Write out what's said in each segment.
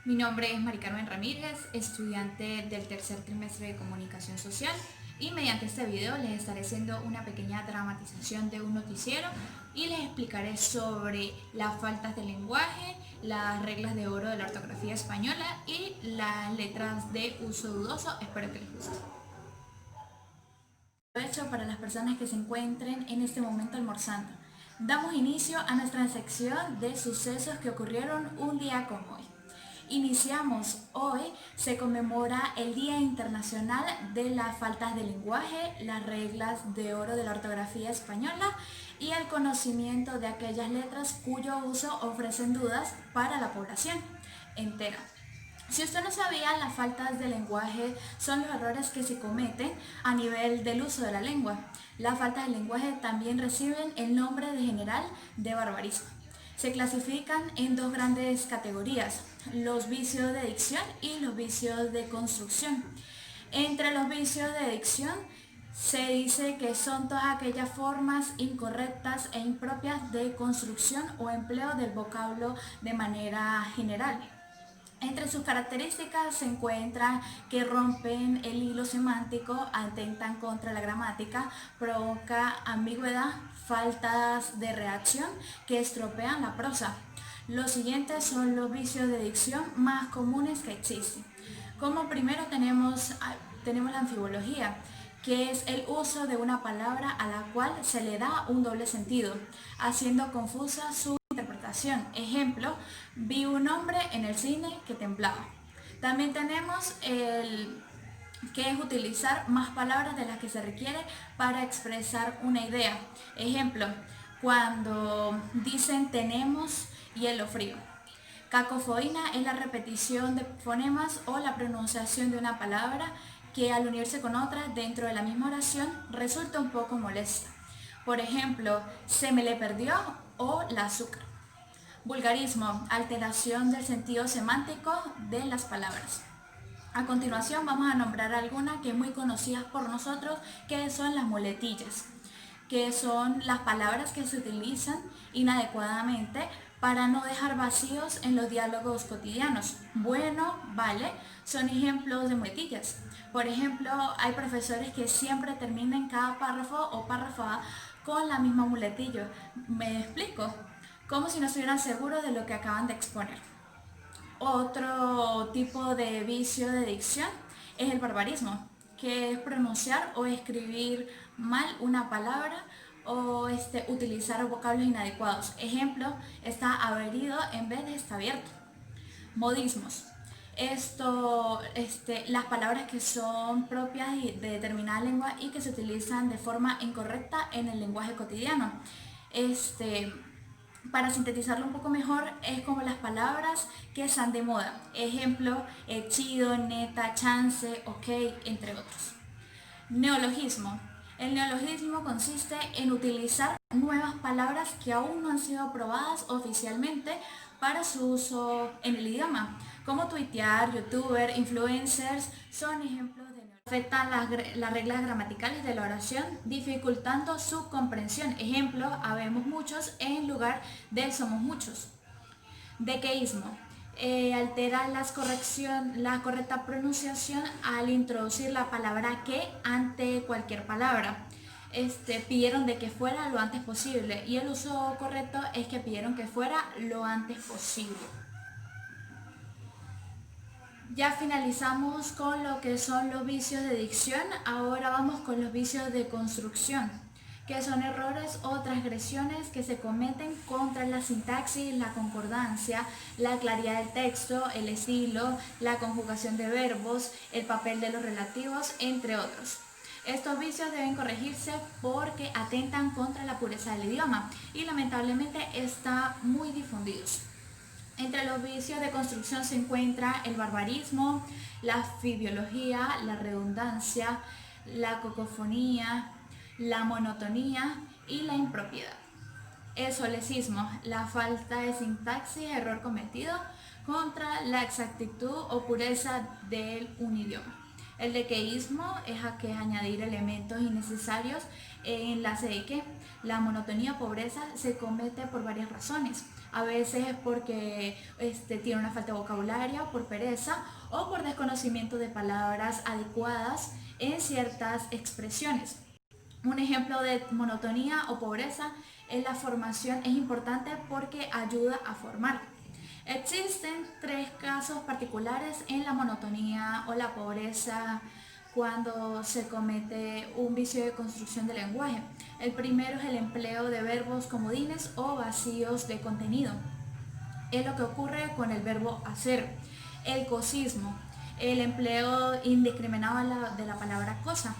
Mi nombre es Mari Carmen Ramírez, estudiante del tercer trimestre de Comunicación Social, y mediante este video les estaré haciendo una pequeña dramatización de un noticiero y les explicaré sobre las faltas de lenguaje, las reglas de oro de la ortografía española y las letras de uso dudoso. Espero que les guste. Aprovecho para las personas que se encuentren en este momento almorzando. Damos inicio a nuestra sección de sucesos que ocurrieron un día como hoy. Iniciamos hoy, se conmemora el Día Internacional de las Faltas de Lenguaje, las reglas de oro de la ortografía española y el conocimiento de aquellas letras cuyo uso ofrecen dudas para la población entera. Si usted no sabía, las faltas de lenguaje son los errores que se cometen a nivel del uso de la lengua. Las faltas de lenguaje también reciben el nombre de general de barbarismo. Se clasifican en dos grandes categorías, los vicios de dicción y los vicios de construcción. Entre los vicios de dicción se dice que son todas aquellas formas incorrectas e impropias de construcción o empleo del vocablo de manera general. Entre sus características se encuentran que rompen el hilo semántico, atentan contra la gramática, provoca ambigüedad, faltas de reacción que estropean la prosa. Los siguientes son los vicios de dicción más comunes que existen. Como primero tenemos la anfibología, que es el uso de una palabra a la cual se le da un doble sentido, haciendo confusa su interpretación. Ejemplo, vi un hombre en el cine que temblaba. También tenemos el que es utilizar más palabras de las que se requiere para expresar una idea. Ejemplo, cuando dicen tenemos hielo frío. Cacofonía es la repetición de fonemas o la pronunciación de una palabra que al unirse con otra dentro de la misma oración resulta un poco molesta. Por ejemplo, se me le perdió o la azúcar. Vulgarismo, alteración del sentido semántico de las palabras. A continuación vamos a nombrar algunas que es muy conocidas por nosotros, que son las muletillas, que son las palabras que se utilizan inadecuadamente para no dejar vacíos en los diálogos cotidianos. Bueno, vale, son ejemplos de muletillas. Por ejemplo, hay profesores que siempre terminan cada párrafo o párrafo con la misma muletilla. ¿Me explico? Como si no estuvieran seguros de lo que acaban de exponer. Otro tipo de vicio de dicción es el barbarismo, que es pronunciar o escribir mal una palabra o utilizar vocablos inadecuados. Ejemplo, está averido en vez de está abierto. Modismos. Las palabras que son propias de determinada lengua y que se utilizan de forma incorrecta en el lenguaje cotidiano. Para sintetizarlo un poco mejor, es como las palabras que están de moda. Ejemplo, chido, neta, chance, ok, entre otros. Neologismo. El neologismo consiste en utilizar nuevas palabras que aún no han sido aprobadas oficialmente para su uso en el idioma, como tuitear, youtuber, influencers, son ejemplos de neologismo. Afectan las reglas gramaticales de la oración, dificultando su comprensión. Ejemplo, habemos muchos en lugar de somos muchos. Dequeísmo. Altera la correcta pronunciación al introducir la palabra que ante cualquier palabra. Pidieron de que fuera lo antes posible y el uso correcto es que pidieron que fuera lo antes posible. Ya finalizamos con lo que son los vicios de dicción, ahora vamos con los vicios de construcción, que son errores o transgresiones que se cometen contra la sintaxis, la concordancia, la claridad del texto, el estilo, la conjugación de verbos, el papel de los relativos, entre otros. Estos vicios deben corregirse porque atentan contra la pureza del idioma y lamentablemente están muy difundidos. Entre los vicios de construcción se encuentra el barbarismo, la fibiología, la redundancia, la cacofonía, la monotonía y la impropiedad. El solecismo, la falta de sintaxis, error cometido contra la exactitud o pureza de un idioma. El dequeísmo que es añadir elementos innecesarios en enlace de que. La monotonía o pobreza se comete por varias razones. A veces es porque tiene una falta de vocabulario, por pereza o por desconocimiento de palabras adecuadas en ciertas expresiones. Un ejemplo de monotonía o pobreza es la formación, es importante porque ayuda a formar. Existen tres casos particulares en la monotonía o la pobreza cuando se comete un vicio de construcción del lenguaje. El primero es el empleo de verbos comodines o vacíos de contenido. Es lo que ocurre con el verbo hacer. El cosismo, el empleo indiscriminado de la palabra cosa.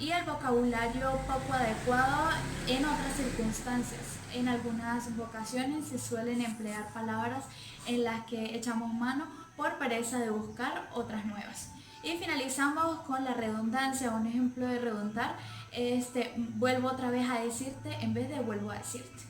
Y el vocabulario poco adecuado en otras circunstancias. En algunas ocasiones se suelen emplear palabras en las que echamos mano por pereza de buscar otras nuevas. Y finalizamos con la redundancia. Un ejemplo de redundar, vuelvo otra vez a decirte en vez de vuelvo a decirte.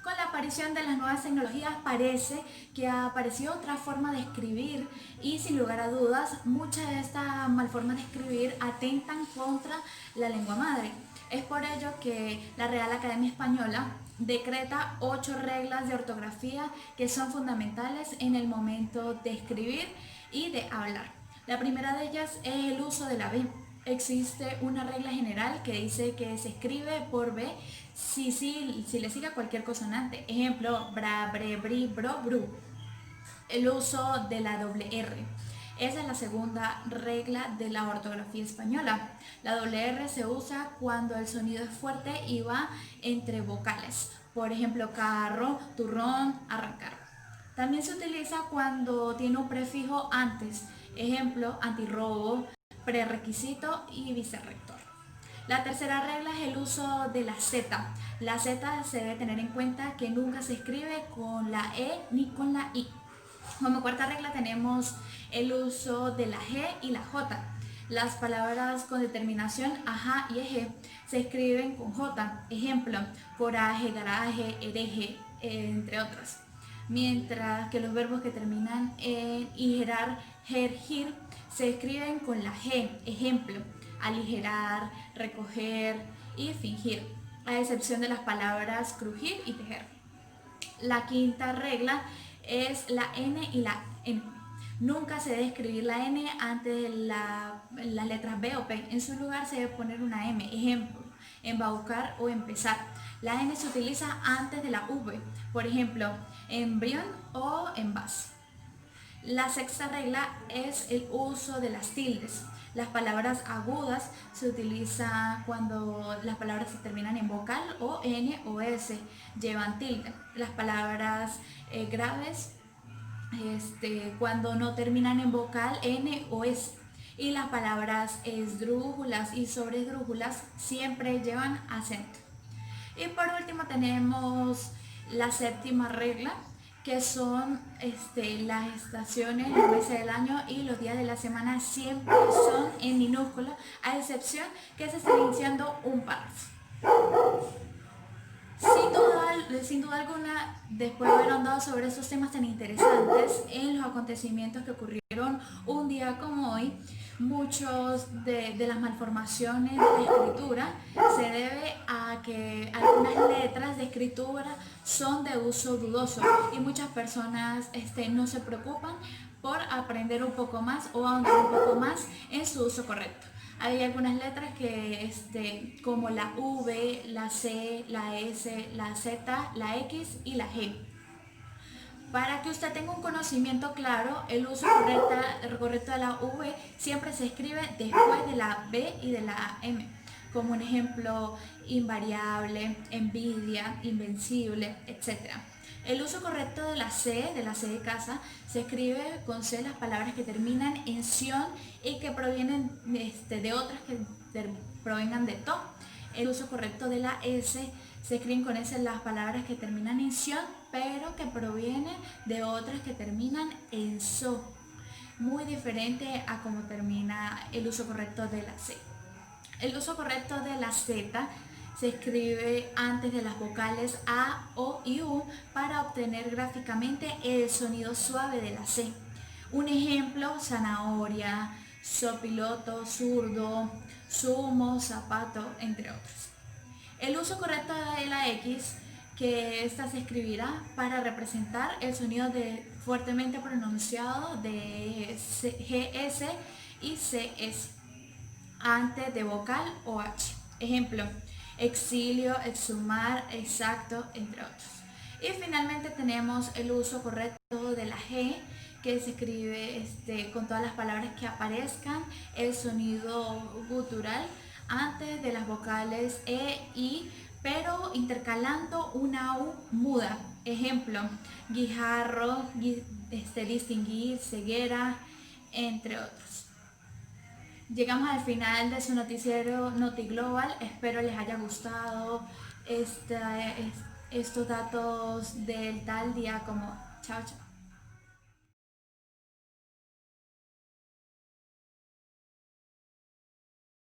Con la aparición de las nuevas tecnologías parece que ha aparecido otra forma de escribir y sin lugar a dudas muchas de estas malformas de escribir atentan contra la lengua madre. Es por ello que la Real Academia Española decreta 8 reglas de ortografía que son fundamentales en el momento de escribir y de hablar. La primera de ellas es el uso de la B. Existe una regla general que dice que se escribe por B si le sigue cualquier consonante. Ejemplo, bra, bre, bri, bro, bru. El uso de la doble R. Esa es la segunda regla de la ortografía española. La doble R se usa cuando el sonido es fuerte y va entre vocales. Por ejemplo, carro, turrón, arrancar. También se utiliza cuando tiene un prefijo antes. Ejemplo, antirrobo, prerequisito y vicerrector. La tercera regla es el uso de la Z. La Z se debe tener en cuenta que nunca se escribe con la E ni con la I. Como cuarta regla tenemos el uso de la G y la J. Las palabras con determinación ajá y eje se escriben con J. Ejemplo, coraje, garaje, hereje, entre otras. Mientras que los verbos que terminan en igerar, gir, se escriben con la G. Ejemplo, aligerar, recoger y fingir, a excepción de las palabras crujir y tejer. La quinta regla es la N y la N. Nunca se debe escribir la N antes de las letras B o P. En su lugar se debe poner una M. Ejemplo, embaucar o empezar. La N se utiliza antes de la V. Por ejemplo, embrión o envase. La sexta regla es el uso de las tildes. Las palabras agudas se utilizan cuando las palabras se terminan en vocal o N o S, llevan tilde. Las palabras graves cuando no terminan en vocal N o S. Y las palabras esdrújulas y sobresdrújulas siempre llevan acento. Y por último tenemos la séptima regla, que son las estaciones, los meses del año y los días de la semana siempre son en minúscula, a excepción que se esté iniciando un párrafo. Sin duda alguna, después de haber andado sobre esos temas tan interesantes en los acontecimientos que ocurrieron un día como hoy, muchos de las malformaciones de la escritura se debe a que algunas letras de escritura son de uso dudoso y muchas personas no se preocupan por aprender un poco más o ahondar un poco más en su uso correcto. Hay algunas letras que como la V, la C, la S, la Z, la X y la G. Para que usted tenga un conocimiento claro, el uso correcto de la V siempre se escribe después de la B y de la M. Como un ejemplo, invariable, envidia, invencible, etc. El uso correcto de la C de casa, se escribe con C las palabras que terminan en ción y que provienen de otras que provengan de to. El uso correcto de la S, se escriben con S las palabras que terminan en sion, pero que provienen de otras que terminan en so. Muy diferente a cómo termina el uso correcto de la C. El uso correcto de la Z se escribe antes de las vocales A, O y U para obtener gráficamente el sonido suave de la C. Un ejemplo, zanahoria, sopiloto, zurdo, zumo, zapato, entre otros. El uso correcto de la X que esta se escribirá para representar el sonido fuertemente pronunciado de GS y CS antes de vocal o H. Ejemplo, exilio, exhumar, exacto, entre otros. Y finalmente tenemos el uso correcto de la G, que se escribe con todas las palabras que aparezcan el sonido gutural antes de las vocales E, I, pero intercalando una U muda. Ejemplo, guijarro, distinguir, ceguera, entre otros. Llegamos al final de su noticiero NotiGlobal. Espero les haya gustado estos datos del tal día como. Chao, chao.